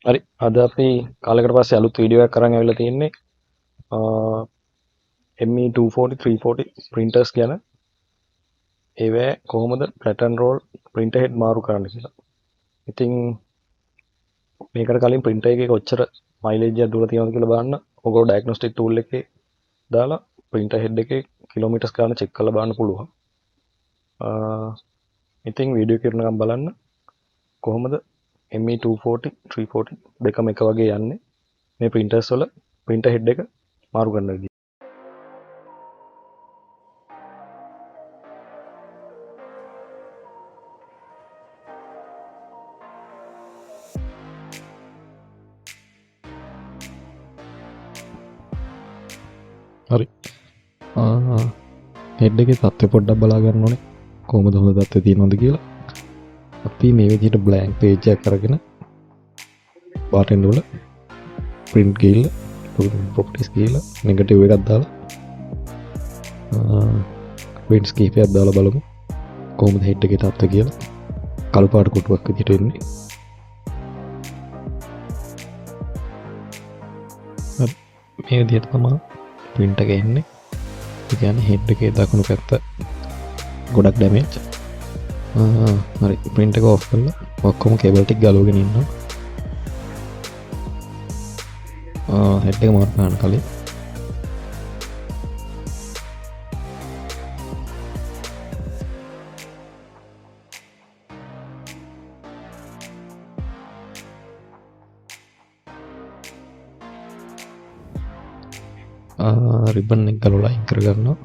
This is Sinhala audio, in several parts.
හරි අද අපි කාලයකට පස්සේ අලුත් වීඩියෝ එකක් අරන් ආවිල්ලා තියෙන්නේ ME240 340 printers ගැන. ඒවැ කොහොමද Plattern roll printer head මාරු කරන්න කියලා. ඉතින් මේකට කලින් printer එකේ කොච්චර mileage එකක් දුවලා තියෙනවද කියලා බලන්න ඔයගොල්ලෝ diagnostic tool එකේ දාලා printer head එකේ kilometers ගාන check කරලා බලන්න පුළුවන්. ඉතින් වීඩියෝ කරනකම් බලන්න කොහොමද ME240 340 දෙකම එක වගේ යන්නේ මේ printers වල printer head එක මාරු කරන විදිහ. හරි හෙඩ් එකේ තත්ත්වය පොඩ්ඩක් බලා ගන්න ඕනේ කොහොමද හොඳ තත්ත්වය තියෙනවද කියලා. අපි මේ විදිහට blank page එකක් අරගෙන Plattern වල print ගිහලා properties ගිහලා negative එකක් දාලා prints කීපයක් දාලා බලමු කොහොමද හෙඩ් එකේ තත්ත්වය කියලා. කළු පාට කොටුවක් විදිහට එන්නේ. මේ විදිහට තමයි print එක එන්නේ. ඒ කියන්නේ head එකේ දකුණු පැත්ත ගොඩක් damage. හරි print එක off කරලා ඔක්කොම cable ටික ගලවගෙන ඉන්නවා. head එක මාරු කරන්න කලින් රිබන් එක ගලවලා අයින් කරගන්නවා.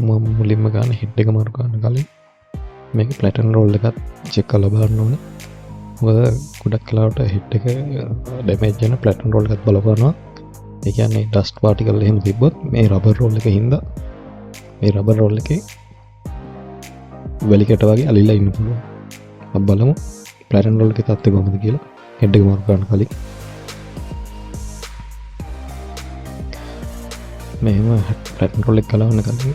මම මුලින්ම ගන්න හෙඩ් එක මාරු කරන්න කලින් මේක Plattern roll එකත් චෙක් කරලා බලන්න ඕනේ. මොකද ගොඩක් කලාවට හෙඩ් එක ඩැමේජ් වෙන Plattern roll එකත් බලපානවා. ඒ කියන්නේ dust particle එහෙම තිබ්බොත් මේ rubber roll එකේ හින්දා මේ rubber roll එකේ වැලිකට වගේ අලිලා ඉන්න පුළුවන්. අපි බලමු Plattern roll එකේ තත්ත්වය කොහොමද කියලා හෙඩ් එක මාරු කරන්න කලින්. මෙහෙම Plattern roll එක ගලවන්න කලින්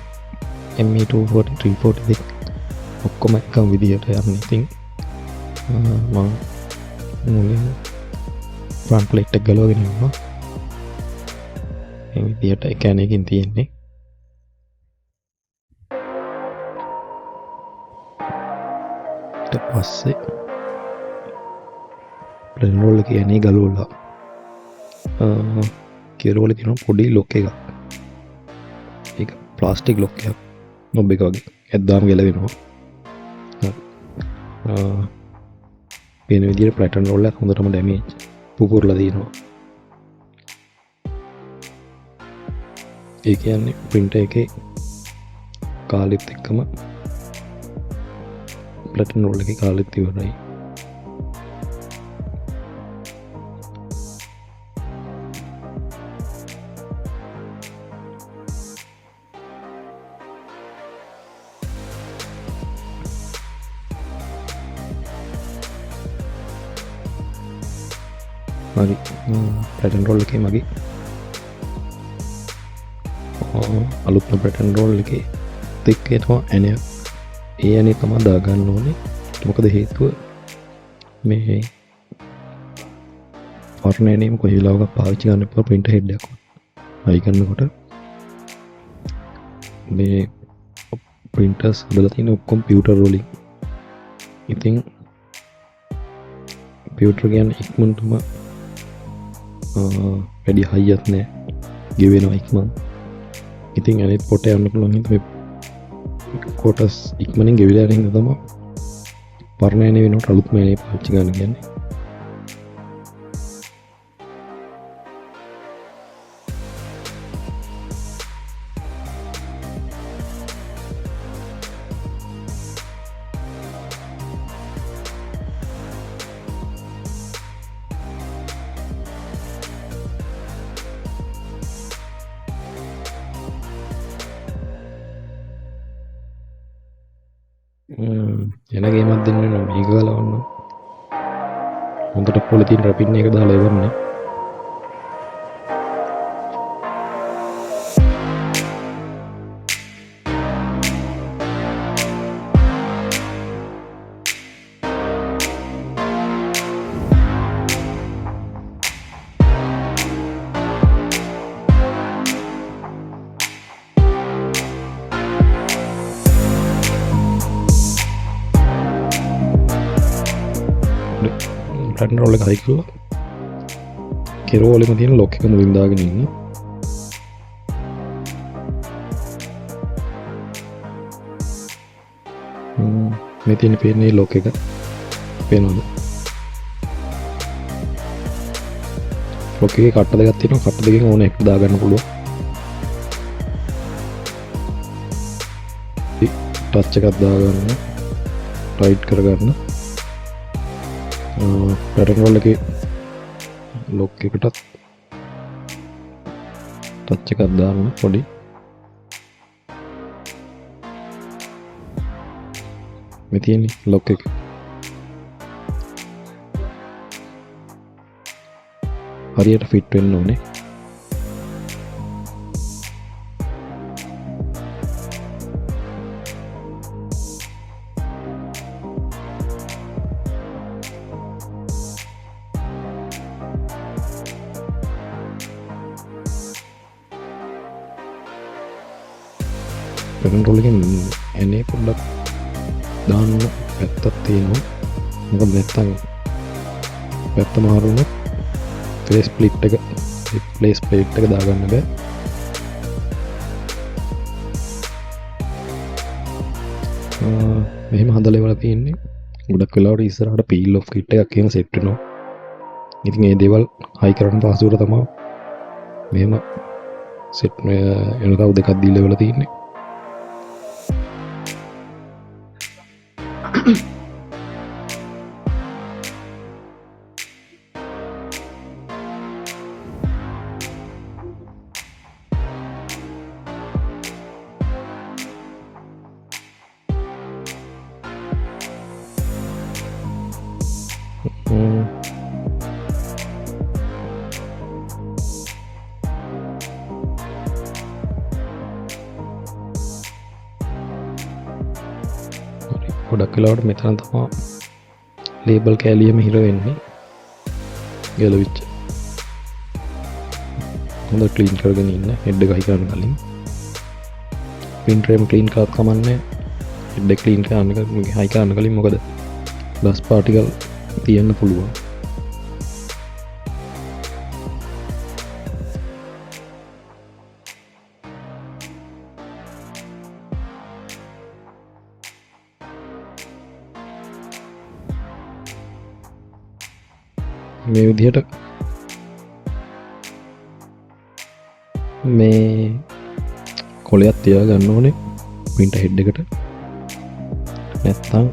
ME240 340 දෙක ඔක්කොම එකම විදිහට යන්නේ. ඉතින් මම මුලින් front plate එක ගලවගෙන ඉන්නවා. මේ විදිහට එකන එකකින් තියෙන්නේ. ඊට පස්සේ Plattern roll එක යන්නේ ගලවලා කියලා වල තියෙන පොඩි ලොක් එකක්. ඒක ප්ලාස්ටික් ලොක් එකක්. නොබ් එක වගේ ඇද්දාම ගැලවෙනවා. වෙන විදිහට Plattern roll එක හොඳටම ඩැමේජ් පුපුරලා තියෙනවා. ඒ කියන්නේ printer එකේ කාලෙත් එක්කම Plattern roll එකේ කාලෙත් ඉවරයි. හරි Plattern roll එකේ මගේ අලුත්ම Plattern roll එකේ තික්කේ තමයි ඇණයක්. ඒ ඇණේ තමයි දාගන්න ඕනේ. මොකද හේතුව මේ පරණ ඇණේම කොයි වෙලාවක පාවිච්චි කරන්න එපා. printer head එකක් අයි කරනකොට මේ printers හදලා තියෙන ඔක්කොම computer rolling. ඉතින් computer කියන්නේ ඉක්මනටම වැඩි හයියක් නෑ, ගෙවෙනවා ඉක්මන්. ඉතින් අනිත් පොට යන්න පුළුවන් හින්දා මේ කොටස් ඉක්මනින් ගෙවිලා යන හින්දා තමයි පරණ ඇනේ වෙනකොට අලුත්ම ඇනේ පාවිච්චි කරන්න කියන්නේ. එන ගේමක් දෙන්න නම් මේක ගලවන්න. හොඳට පොලිතින් රැපින් එක දාලා ඉවරනේ. ප්ලැටර්න් රෝල් එක හයි කරලා කෙරෝලෙම තියෙන ලොක් එක මුලින් දාගෙන ඉන්න. මේ තියෙන පේන්නේ ලොක් එක පේනවද? ලොක් එකේ කට්ට දෙකක් තියෙනවා. කට්ට දෙකෙන් ඕන එකක් දාගන්න පුළුවන්. ටච් එකක් දාගන්න, ටයිට් කරගන්න. පැටර්න් රෝල් එකේ ලොක් එකටත් ටච් එකක් දාන්න පොඩි. මේ තියෙන්නේ ලොක් එක. හරියට ෆිට වෙන්න ඕනේ. පැටර්න් රෝල් එකෙන් එනේ පොඩ්ඩක් දාන්න පැත්තක් තියෙනවා. මොකද නැත්තම් පැත්ත මාරු වුණොත් ෆේස් ස්ප්ලිට් එක ෆේස් ප්ලේට් එක දාගන්න බෑ. මෙහෙම හදලා ඉවරලා තියෙන්නේ. ගොඩක් වෙලාවට ඉස්සරහට පීල් ඔෆ් කිට් එකක් එහෙම සෙට් වෙනවා. ඉතින් මේ දේවල් හයි කරන්න පහසුවට තමයි මෙහෙම සෙට් වෙන තව දෙකක් දීලා ඉවරලා තියෙන්නේ. ගොඩක් වෙලාවට මෙතන තමයි ලේබල් කෑලියම හිර වෙන්නේ. ගැලවිච්ච. හොඳ ක්ලීන් කරගෙන ඉන්න හෙඩ් එක හයි කරන්න කලින්. ප්‍රින්ටර් එක ක්ලීන් කරත් කමන්නේ. හෙඩ් එක ක්ලීන් කරන්න හයි කරන්න කලින් මොකද ඩස්ට් පාටිකල් තියෙන්න පුළුවන්. මේ විදිහට මේ කොලයක් තියා ගන්න ඕනේ ප්‍රින්ටර් හෙඩ් එකට. නැත්තම්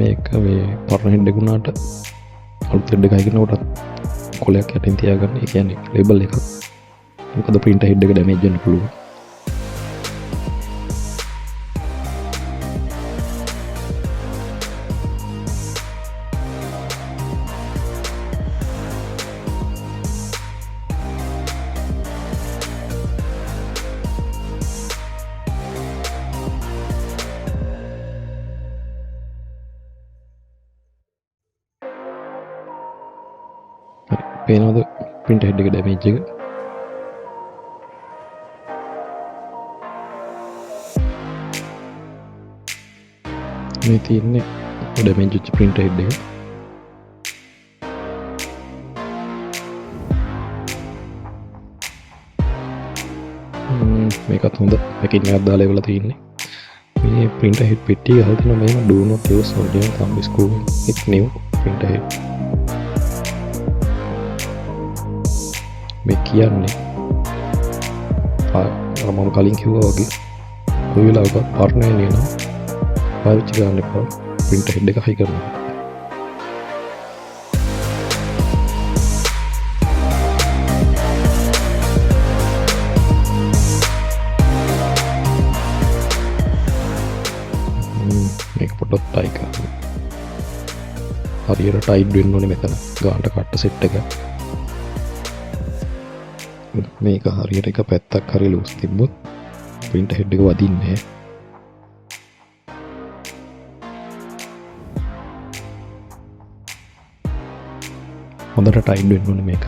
මේක මේ පරණ හෙඩ් එක උනාට අලුත් හෙඩ් එක හයිකනකොට කොලයක් යටින් තියාගන්න. ඒ කියන්නේ ලේබල් එකක්. මොකද ප්‍රින්ටර් හෙඩ් එක ඩැමේජ් වෙන්න පුළුවන්. පේනවද ප්‍රින්ටර් හෙඩ් එක ඩැමේජ් එක? මේ තියෙන්නේ ඩැමේජ් වෙච්ච ප්‍රින්ටර් හෙඩ් එක. මේකත් හොඳ පැකින් එකක් දාලා ඉවරලා තියෙන්නේ. මේ ප්‍රින්ටර් හෙඩ් පෙට්ටිය ගහලා තියෙනවා මෙහෙම do not use original thumb screw with new printer head. මේ කියන්නේ මම කලින් කිව්වා වගේ කොයි වෙලාවක පාර්ට්නර් එනවා පාවිච්චි කරන්න එපා ප්‍රින්ටර් හෙඩ් එක හයි කරනවා. මේක පොඩ්ඩක් ටයි කරන්න. හරියට ටයිට් වෙන්න ඕනේ මෙතන ගානට කට්ට සෙට් එක. මේක හරියට එක පැත්තක් හරි ලූස් තිබ්බොත් ප්‍රින්ටර් හෙඩ් එක වදින්නේ. හොඳට ටයිට් වෙන්න ඕනේ මේක.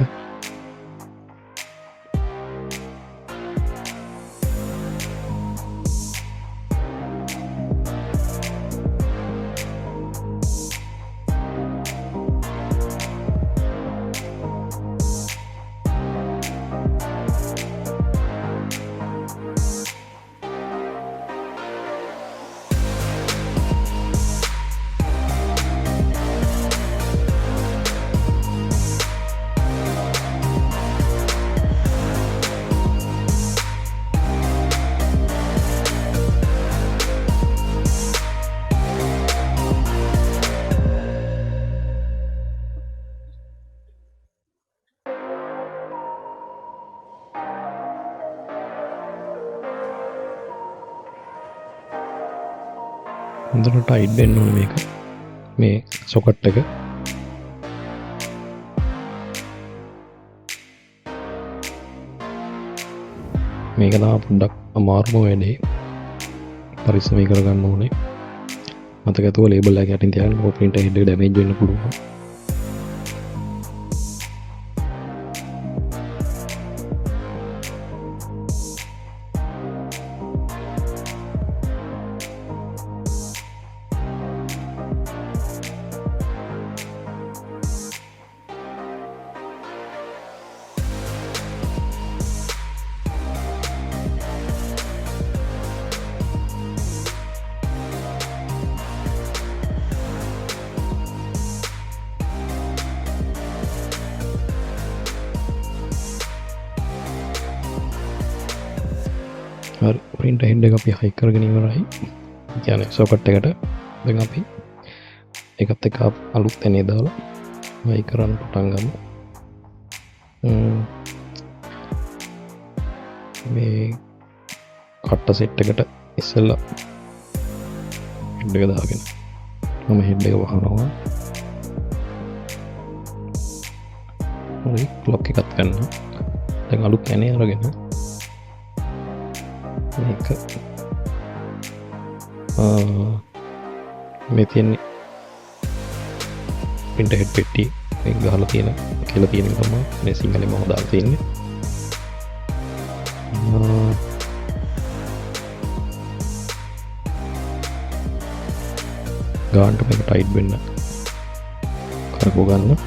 හොඳට ටයිට් වෙන්න ඕනේ මේක. මේ සොකට් එක. මේක තමයි පොඩ්ඩක් අමාරුම වැඩේ. පරිස්සමෙන් කරගන්න ඕනේ. මතක ඇතුව ලේබල් එක යටින් තියාගන්න. ඔය printer head එක damage වෙන්න පුළුවන්. හරි printer head එක අපි high කරගෙන ඉවරයි. කියන්නේ socket එකට දැන් අපි ඒකත් එක්ක අලුත් තැනේ දාලා high කරන්න පටන් ගමු. මේ කට්ට සෙට් එකට ඉස්සෙල්ලා head එක දාගෙන මම head එක වහනවා. හරි clock එකත් ගන්න. දැන් අලුත් තැනේ අරගෙන මේක මේ තියෙන්නේ printer head පෙට්ටිය මේක ගහලා තියෙන කියලා තියෙන එක තමයි මේ සිංහලෙන්ම හදාලා තියෙන්නේ. ගානට මේක ටයිට් වෙන්න කරකෝ ගන්න.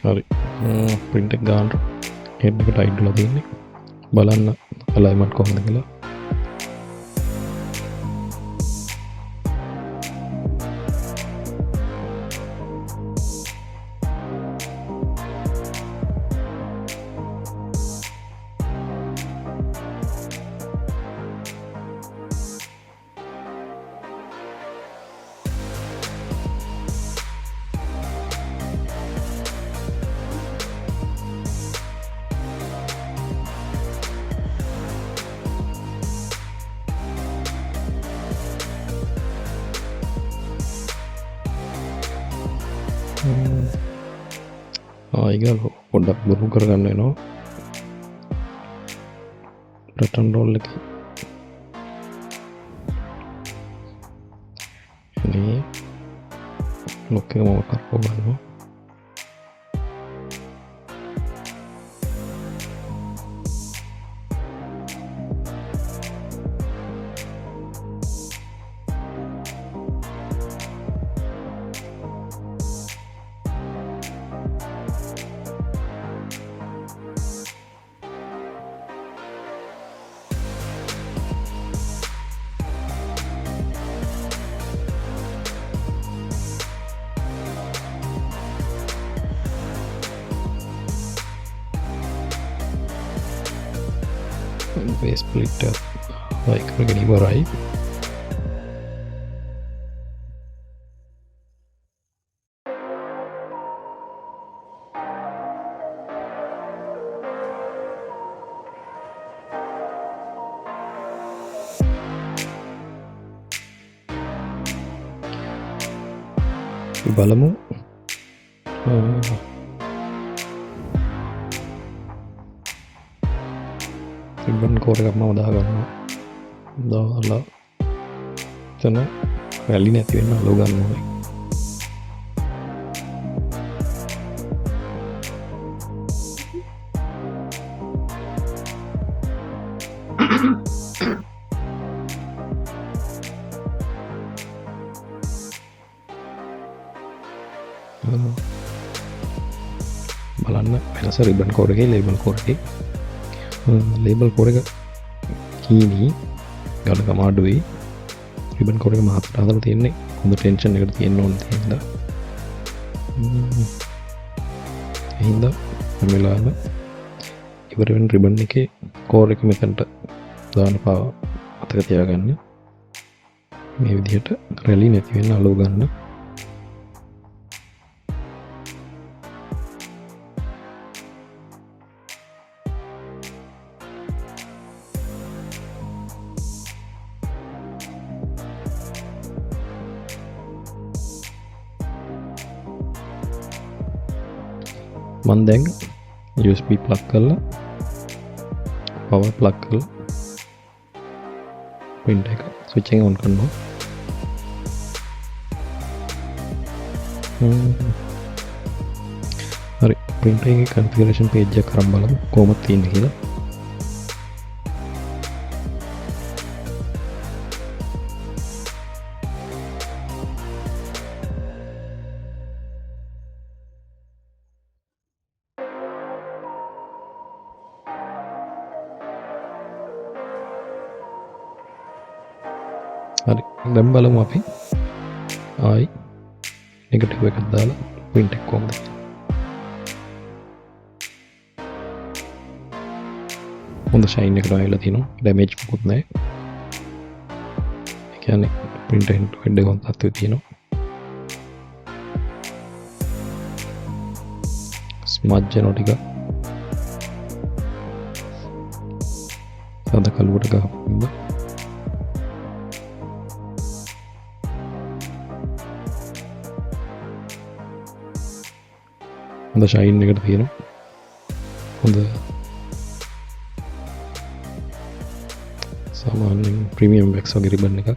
හරි print එක ගන්න head එක ටයිට් වෙලා තියෙන්නේ. බලන්න alignment කොහොමද කියලා. ඒක පොඩ්ඩක් බුරු කරගන්න වෙනවා. Plattern roll එක මේ lock එක මම කරපුවා ගන්නවා. base splitter like කරගෙන ඉවරයි. බලමු ribbon core එකක් මම දාගන්නවා. දාලා එතන රැලි නැති වෙන්න අලෝ ගන්න ඕනේ. බලන්න වෙනස ribbon core එකේ label core එකේ label core එක කීනි ගණකම අඩුයි. ribbon core එක මාත්‍රට හදලා තියෙන්නේ හොඳ ටෙන්ෂන් එකකට තියෙන්න ඕනේ තියෙනවා. හින්දා මෙලාම ඉවරෙන් රිබන් එකේ කෝර් එක මෙතනට දාන පාව අතක තියාගන්න. මේ විදිහට රැලි නැති වෙන්න අලුව ගන්න. මන් දැන් USB ප්ලග් කරලා පවර් ප්ලග් කරලා print එක ස්විච් එක on කරනවා. හරි printer එකේ configuration page එක කරන් බලමු කොහොමද තියෙන්නේ කියලා. හරි දැන් බලමු අපි ආයි නෙගටිව් එකක් දාලා print එක කොහොමද හොඳ ෂයින් එකකට ආවිලා තියෙනවා ඩැමේජ් මොකුත් නැහැ. ඒ කියන්නේ print එක හෙඩ් එක හොඳ තත්ත්වෙ තියෙනවා. ස්මජ් යනවා ටික සාද කලුවට ගහපුවා. හොඳ ෂයින් එකට තියෙනවා. හොඳ සාමාන්‍යයෙන් ප්‍රීමියම් වැක්ස් වගේ රිබන් එකක්.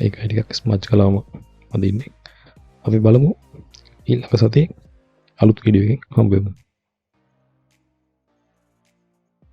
ඒකයි ටිකක් ස්මජ් කළාම අදින්නේ. අපි බලමු ඊළඟ සතියේ අලුත් වීඩියෝ එකකින් හම්බ වෙමු.